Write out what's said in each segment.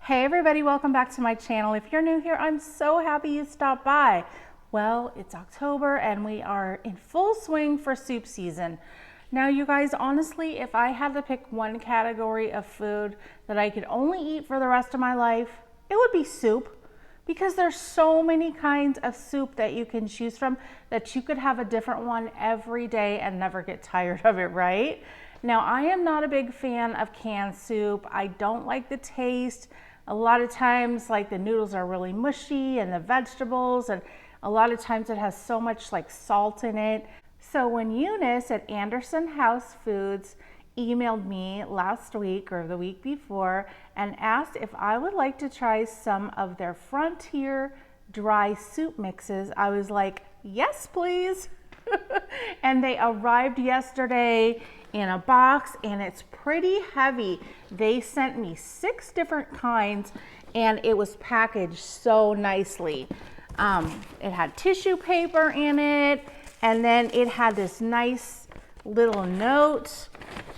Hey everybody, welcome back to my channel. If you're new here, I'm so happy you stopped by. Well, it's October and we are in full swing for soup season. Now you guys, honestly, if I had to pick one category of food that I could only eat for the rest of my life, it would be soup. Because there's so many kinds of soup that you can choose from that you could have a different one every day and never get tired of it, right? Now, I am not a big fan of canned soup. I don't like the taste. A lot of times, like the noodles are really mushy and the vegetables, and a lot of times it has so much like salt in it. So when Eunice at Anderson House Foods emailed me last week or the week before and asked if I would like to try some of their Frontier dry soup mixes, I was like, yes, please. And they arrived yesterday in a box and it's pretty heavy. They sent me 6 different kinds and it was packaged so nicely. It had tissue paper in it, and then it had this nice little note.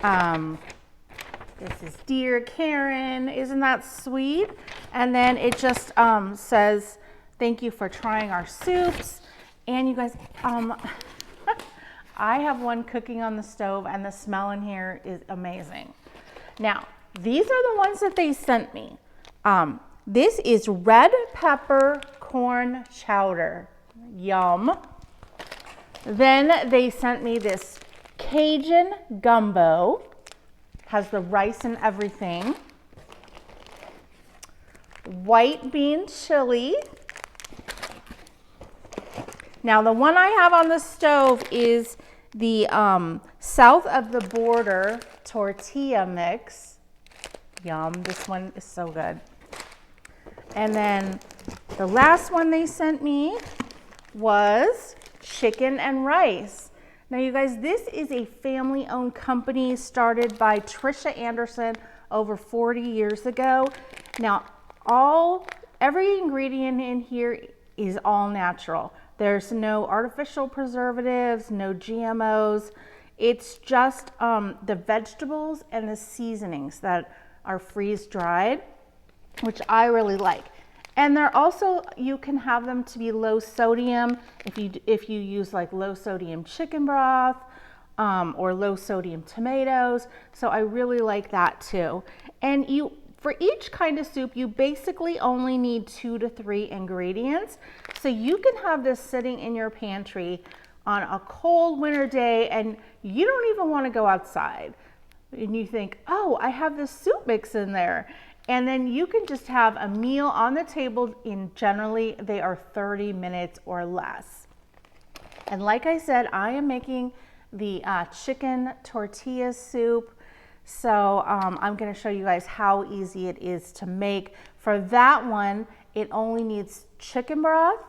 This is Dear Karen, isn't that sweet? And then it just says, thank you for trying our soups. And you guys, I have one cooking on the stove and the smell in here is amazing. Now, these are the ones that they sent me. This is red pepper corn chowder. Yum. Then they sent me this Cajun gumbo. Has the rice and everything. White bean chili. Now the one I have on the stove is the south of the border tortilla mix. Yum, this one is so good. And then the last one they sent me was chicken and rice. Now you guys, this is a family-owned company started by Trisha Anderson over 40 years ago. Now every ingredient in here is all natural. There's no artificial preservatives, no GMOs. It's just the vegetables and the seasonings that are freeze-dried, which I really like. And they're also, you can have them to be low sodium if you use like low sodium chicken broth or low sodium tomatoes. So I really like that too. And for each kind of soup, you basically only need 2 to 3 ingredients. So you can have this sitting in your pantry on a cold winter day and you don't even want to go outside. And you think, oh, I have this soup mix in there. And then you can just have a meal on the table in generally they are 30 minutes or less. And like I said, I am making the chicken tortilla soup. So I'm going to show you guys how easy it is to make. For that one, it only needs chicken broth,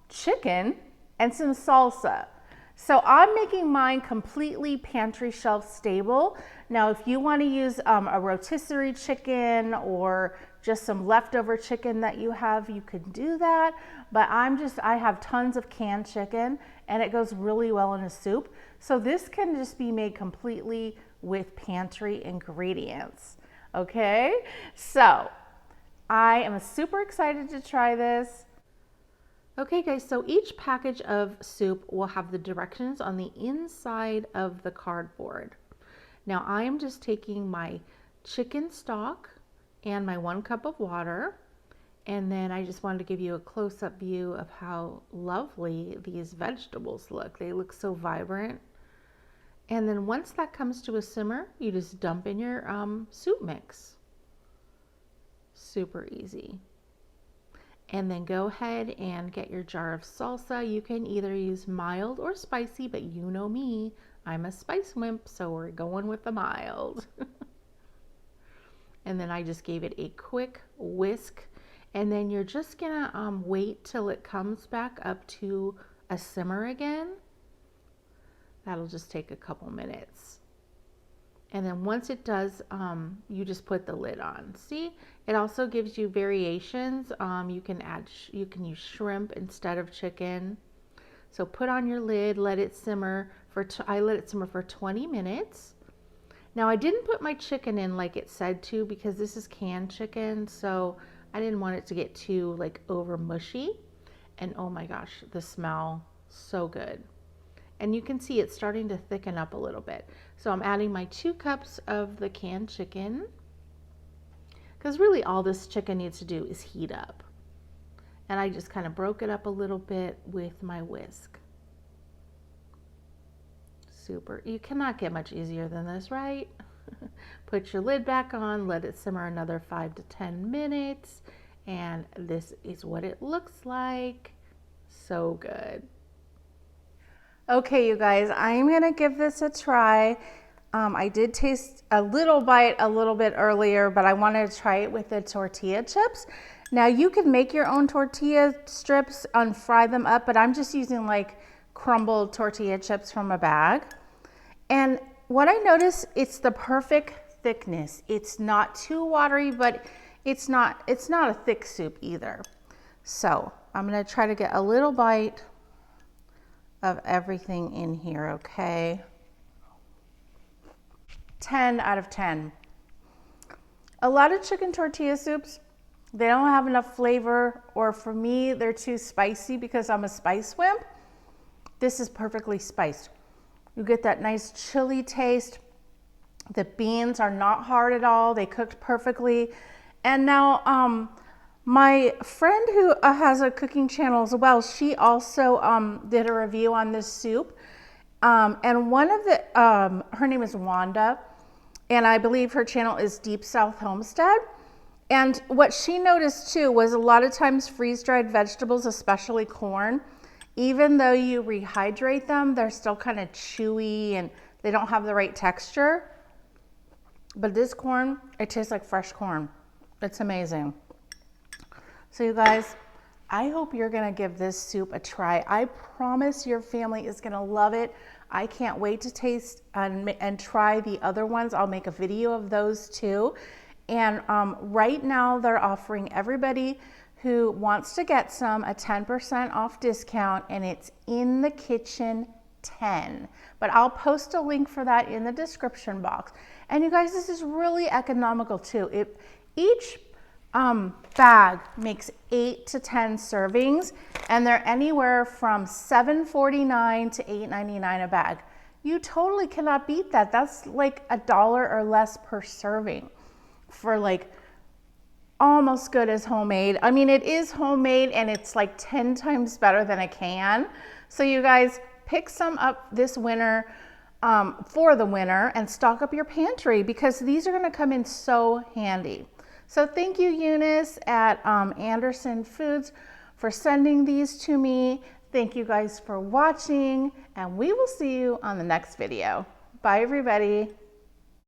chicken, and some salsa. So I'm making mine completely pantry shelf stable. Now, if you want to use a rotisserie chicken or just some leftover chicken that you have, you can do that. But I have tons of canned chicken and it goes really well in a soup. So this can just be made completely with pantry ingredients. Okay, so I am super excited to try this. Okay guys, so each package of soup will have the directions on the inside of the cardboard. Now I am just taking my chicken stock and my 1 cup of water, and then I just wanted to give you a close-up view of how lovely these vegetables look. They look so vibrant. And then once that comes to a simmer, you just dump in your soup mix. Super easy. And then go ahead and get your jar of salsa. You can either use mild or spicy, but you know me, I'm a spice wimp, so we're going with the mild. And then I just gave it a quick whisk. And then you're just gonna wait till it comes back up to a simmer again. That'll just take a couple minutes. And then once it does, you just put the lid on. See, it also gives you variations. You can use shrimp instead of chicken. So put on your lid, let it simmer I let it simmer for 20 minutes. Now I didn't put my chicken in like it said to because this is canned chicken, so I didn't want it to get too like over mushy. And oh my gosh, the smell, so good. And you can see it's starting to thicken up a little bit. So I'm adding my 2 cups of the canned chicken, because really all this chicken needs to do is heat up. And I just kind of broke it up a little bit with my whisk. Super. You cannot get much easier than this, right? Put your lid back on, let it simmer another 5 to 10 minutes, and this is what it looks like. So good. Okay, you guys, I'm gonna give this a try. I did taste a little bite a little bit earlier, but I wanted to try it with the tortilla chips. Now you can make your own tortilla strips and fry them up, but I'm just using like crumbled tortilla chips from a bag. And what I noticed, it's the perfect thickness. It's not too watery, but it's not a thick soup either. So I'm gonna try to get a little bite of everything in here, okay? 10 out of 10. A lot of chicken tortilla soups, they don't have enough flavor, or for me, they're too spicy because I'm a spice wimp. This is perfectly spiced. You get that nice chili taste. The beans are not hard at all. They cooked perfectly. And now, my friend who has a cooking channel as well, she also did a review on this soup. And one of the, her name is Wanda, and I believe her channel is Deep South Homestead. And what she noticed too was a lot of times freeze-dried vegetables, especially corn, even though you rehydrate them, they're still kind of chewy and they don't have the right texture. But this corn, it tastes like fresh corn. It's amazing. So you guys, I hope you're gonna give this soup a try. I promise your family is gonna love it. I can't wait to taste and try the other ones. I'll make a video of those too. And right now they're offering everybody who wants to get some a 10% off discount, and it's in the kitchen 10. But I'll post a link for that in the description box. And you guys, this is really economical too. Each bag makes 8 to 10 servings, and they're anywhere from $7.49 to $8.99 a bag. You totally cannot beat that. That's like $1 or less per serving for like almost good as homemade. I mean, it is homemade and it's like 10 times better than a can. So you guys pick some up this winter for the winter and stock up your pantry, because these are gonna come in so handy. So thank you, Eunice at Anderson Foods, for sending these to me. Thank you guys for watching, and we will see you on the next video. Bye, everybody.